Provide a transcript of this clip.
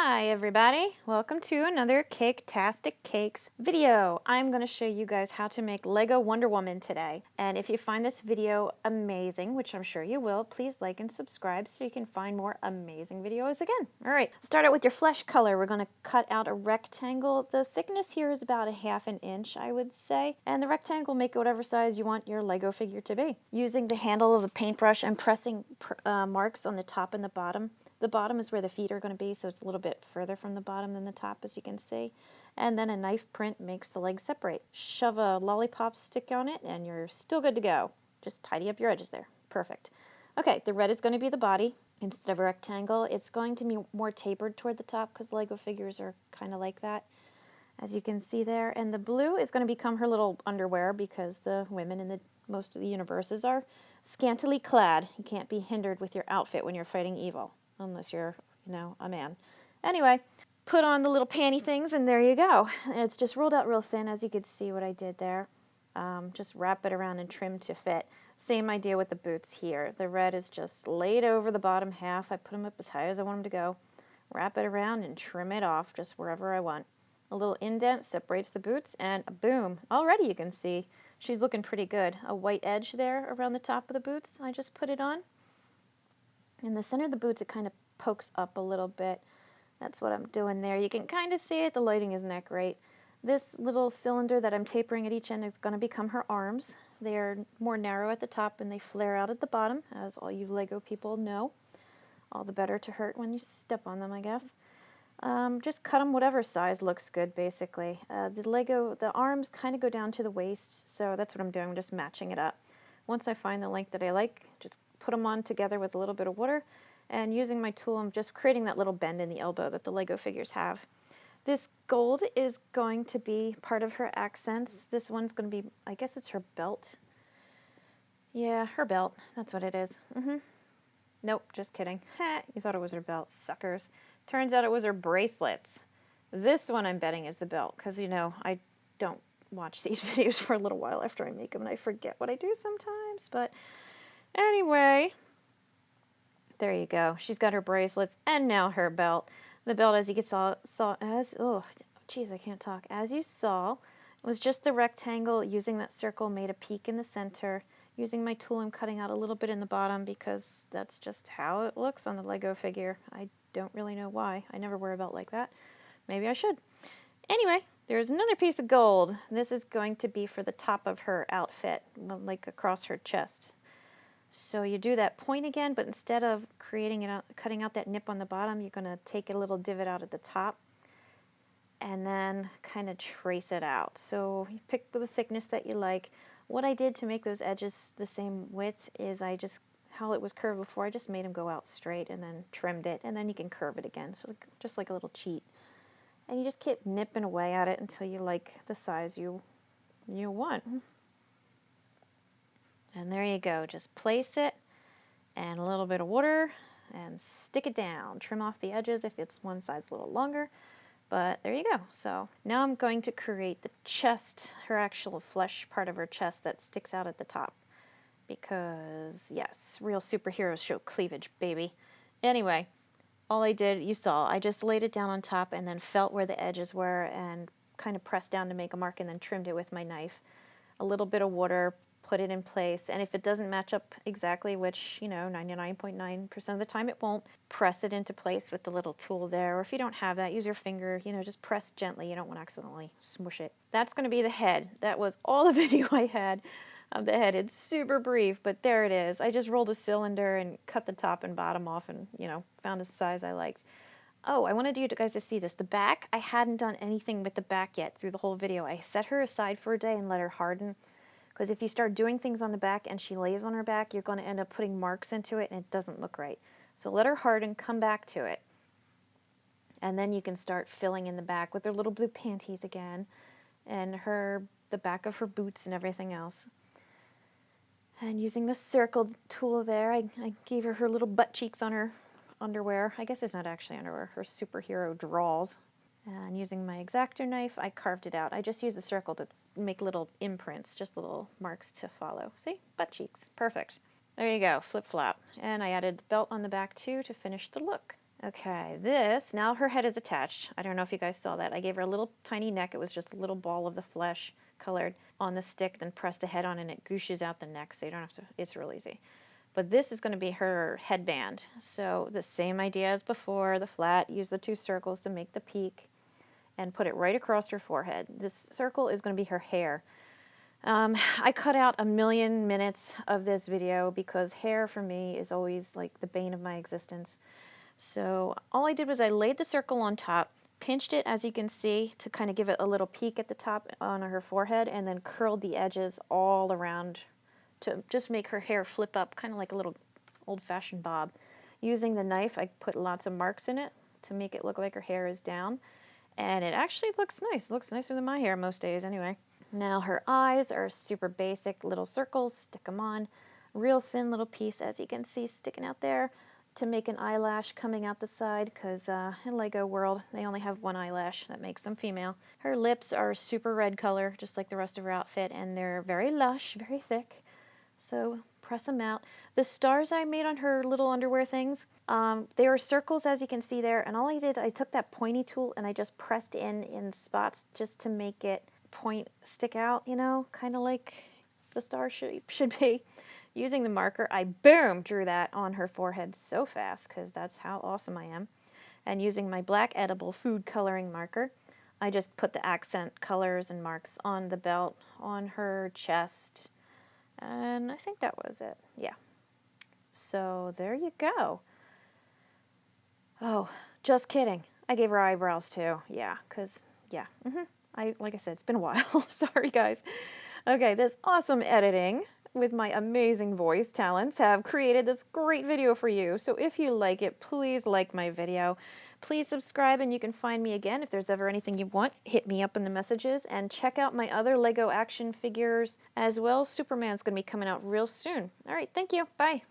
Hi everybody, welcome to another Caketastic Cakes video. I'm going to show you guys how to make Lego Wonder Woman today. And if you find this video amazing, which I'm sure you will, please like and subscribe so you can find more amazing videos again. Alright, start out with your flesh color. We're going to cut out a rectangle. The thickness here is about 1/2 inch, I would say. And the rectangle, make it whatever size you want your Lego figure to be. Using the handle of the paintbrush, I'm pressing marks on the top and the bottom. The bottom is where the feet are going to be, so it's a little bit further from the bottom than the top, as you can see. And then a knife print makes the legs separate. Shove a lollipop stick on it, and you're still good to go. Just tidy up your edges there. Perfect. Okay, the red is going to be the body. Instead of a rectangle, it's going to be more tapered toward the top because Lego figures are kind of like that, as you can see there. And the blue is going to become her little underwear because the women in most of the universes are scantily clad. You can't be hindered with your outfit when you're fighting evil. Unless you're, a man. Anyway, put on the little panty things and there you go. It's just rolled out real thin, as you could see what I did there. Just wrap it around and trim to fit. Same idea with the boots here. The red is just laid over the bottom half. I put them up as high as I want them to go. Wrap it around and trim it off just wherever I want. A little indent separates the boots and boom. Already you can see she's looking pretty good. A white edge there around the top of the boots. I just put it on. In the center of the boots, it kind of pokes up a little bit. That's what I'm doing there. You can kind of see it. The lighting isn't that great. This little cylinder that I'm tapering at each end is going to become her arms. They are more narrow at the top and they flare out at the bottom, as all you Lego people know. All the better to hurt when you step on them, I guess. Just cut them whatever size looks good, basically. The arms kind of go down to the waist, so that's what I'm doing. I'm just matching it up. Once I find the length that I like, just put them on together with a little bit of water, and using my tool, I'm just creating that little bend in the elbow that the Lego figures have. This gold is going to be part of her accents. This one's going to be, I guess it's her belt. Yeah, her belt. That's what it is. Nope, just kidding. You thought it was her belt, suckers. Turns out it was her bracelets. This one I'm betting is the belt, because, I don't watch these videos for a little while after I make them, and I forget what I do sometimes, but anyway, there you go. She's got her bracelets and now her belt. The belt, as you saw, I can't talk. As you saw, it was just the rectangle. Using that circle made a peak in the center. Using my tool, I'm cutting out a little bit in the bottom because that's just how it looks on the Lego figure. I don't really know why. I never wear a belt like that. Maybe I should. Anyway, there's another piece of gold. This is going to be for the top of her outfit, like across her chest. So you do that point again, but instead of cutting out that nip on the bottom, you're going to take a little divot out at the top and then kind of trace it out. So you pick the thickness that you like. What I did to make those edges the same width is how it was curved before, I just made them go out straight and then trimmed it, and then you can curve it again. So just like a little cheat. And you just keep nipping away at it until you like the size you want. And there you go. Just place it and a little bit of water and stick it down. Trim off the edges if it's one size a little longer. But there you go. So now I'm going to create the chest, her actual flesh part of her chest that sticks out at the top. Because, yes, real superheroes show cleavage, baby. Anyway, all I did, you saw, I just laid it down on top and then felt where the edges were and kind of pressed down to make a mark and then trimmed it with my knife. A little bit of water, put it in place, and if it doesn't match up exactly, which 99.9% of the time it won't, press it into place with the little tool there. Or if you don't have that, use your finger, just press gently. You don't want to accidentally smush it. That's going to be the head. That was all the video I had of the head. It's super brief, but there it is. I just rolled a cylinder and cut the top and bottom off and found a size I liked. Oh, I wanted you guys to see this. The back, I hadn't done anything with the back yet through the whole video. I set her aside for a day and let her harden. Because if you start doing things on the back and she lays on her back, you're going to end up putting marks into it and it doesn't look right. So let her harden, come back to it. And then you can start filling in the back with her little blue panties again and the back of her boots and everything else. And using the circle tool there, I gave her little butt cheeks on her underwear. I guess it's not actually underwear, her superhero drawers. And using my X-Acto knife, I carved it out. I just used the circle to make little imprints, just little marks to follow. See? Butt cheeks. Perfect. There you go. Flip-flop. And I added the belt on the back too to finish the look. Okay, now her head is attached. I don't know if you guys saw that. I gave her a little tiny neck. It was just a little ball of the flesh colored on the stick, then press the head on and it gooshes out the neck, so you don't have to, it's real easy. But this is going to be her headband. So the same idea as before, the flat, use the 2 circles to make the peak and put it right across her forehead. This circle is going to be her hair. I cut out a million minutes of this video because hair for me is always like the bane of my existence. So all I did was I laid the circle on top, pinched it as you can see to kind of give it a little peak at the top on her forehead, and then curled the edges all around to just make her hair flip up, kind of like a little old-fashioned bob. Using the knife, I put lots of marks in it to make it look like her hair is down, and it actually looks nice. It looks nicer than my hair most days anyway. Now her eyes are super basic little circles, stick them on, real thin little piece as you can see sticking out there to make an eyelash coming out the side, because in Lego World they only have one eyelash that makes them female. Her lips are super red color just like the rest of her outfit, and they're very lush, very thick, so press them out. The stars I made on her little underwear things, they were circles as you can see there, and all I did, I took that pointy tool and I just pressed in spots just to make it stick out, you know, kind of like the star shape should be. Using the marker, I boom drew that on her forehead so fast because that's how awesome I am. And using my black edible food coloring marker, I just put the accent colors and marks on the belt, on her chest, and I think that was it. Yeah. So there you go. Oh, just kidding. I gave her eyebrows too. Yeah, because, yeah. Like I said, it's been a while. Sorry, guys. Okay, this awesome editing with my amazing voice talents have created this great video for you. So if you like it, please like my video. Please subscribe, and you can find me again. If there's ever anything you want, hit me up in the messages, and check out my other Lego action figures as well. Superman's going to be coming out real soon. All right, thank you. Bye.